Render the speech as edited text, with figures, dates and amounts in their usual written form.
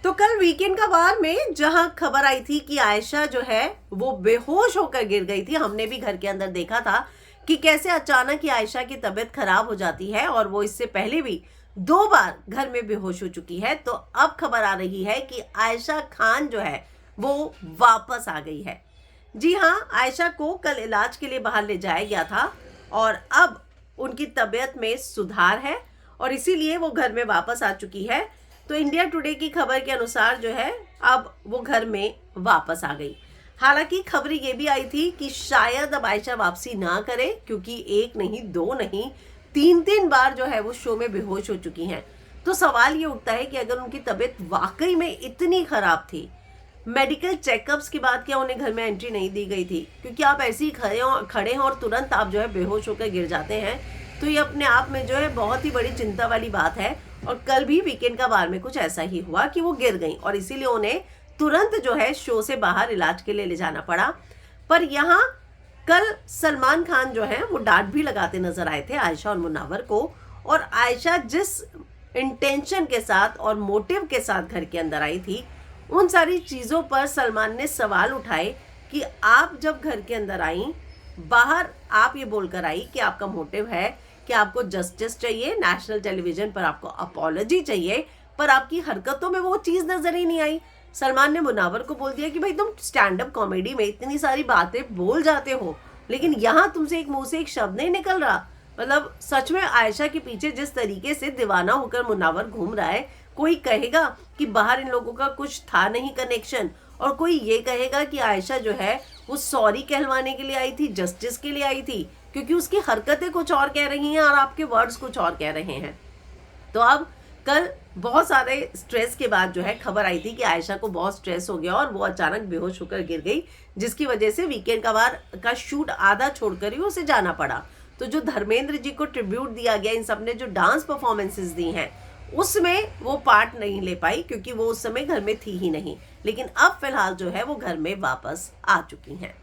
तो कल वीकेंड का बार में जहां खबर आई थी कि आयशा जो है वो बेहोश होकर गिर गई थी, हमने भी घर के अंदर देखा था कि कैसे अचानक ही आयशा की तबीयत खराब हो जाती है और वो इससे पहले भी 2 बार घर में बेहोश हो चुकी है। तो अब खबर आ रही है कि आयशा खान जो है वो वापस आ गई है। जी हाँ, आयशा को कल इलाज के लिए बाहर ले जाया गया था और अब उनकी तबीयत में सुधार है और इसीलिए वो घर में वापस आ चुकी है। तो इंडिया टुडे की खबर के अनुसार जो है अब वो घर में वापस आ गई। हालांकि खबर ये भी आई थी कि शायद अब आयशा वापसी ना करे, क्योंकि 1 नहीं 2 नहीं 3 बार जो है वो शो में बेहोश हो चुकी हैं। तो सवाल ये उठता है कि अगर उनकी तबीयत वाकई में इतनी खराब थी, मेडिकल चेकअप्स के बाद क्या उन्हें घर में एंट्री नहीं दी गई थी? क्योंकि आप ऐसे ही खड़े हैं और तुरंत आप जो है बेहोश होकर गिर जाते हैं, तो ये अपने आप में जो है बहुत ही बड़ी चिंता वाली बात है। और कल भी वीकेंड का बार में कुछ ऐसा ही हुआ कि वो गिर गई और इसीलिए उन्हें तुरंत जो है शो से बाहर इलाज के लिए ले जाना पड़ा। पर यहाँ कल सलमान खान जो है वो डांट भी लगाते नजर आए थे आयशा और मुनव्वर को। और आयशा जिस इंटेंशन के साथ और मोटिव के साथ घर के अंदर आई थी, उन सारी चीज़ों पर सलमान ने सवाल उठाए कि आप जब घर के अंदर आई, बाहर आप ये बोलकर आई कि आपका मोटिव है कि आपको जस्टिस चाहिए, नेशनल टेलीविजन पर आपको अपॉलॉजी चाहिए, पर आपकी हरकतों में वो चीज़ नजर ही नहीं आई। सलमान ने मुनव्वर को बोल दिया कि भाई तुम स्टैंड अप कॉमेडी में इतनी सारी बातें बोल जाते हो, लेकिन यहाँ तुमसे एक मुंह से एक शब्द नहीं निकल रहा। मतलब सच में आयशा के पीछे जिस तरीके से दीवाना होकर मुनव्वर घूम रहा है, कोई कहेगा कि बाहर इन लोगों का कुछ था नहीं कनेक्शन, और कोई ये कहेगा कि आयशा जो है वो सॉरी कहलवाने के लिए आई थी, जस्टिस के लिए आई थी, क्योंकि उसकी हरकतें कुछ और कह रही हैं और आपके वर्ड्स कुछ और कह रहे हैं। तो अब कल बहुत सारे स्ट्रेस के बाद जो है खबर आई थी कि आयशा को बहुत स्ट्रेस हो गया और वो अचानक बेहोश होकर गिर गई, जिसकी वजह से वीकेंड का बार का शूट आधा छोड़कर ही उसे जाना पड़ा। तो जो धर्मेंद्र जी को ट्रिब्यूट दिया गया, इन सब ने जो डांस परफॉर्मेंसेस दी हैं, उसमें वो पार्ट नहीं ले पाई क्योंकि वो उस समय घर में थी ही नहीं। लेकिन अब फिलहाल जो है वो घर में वापस आ चुकी हैं।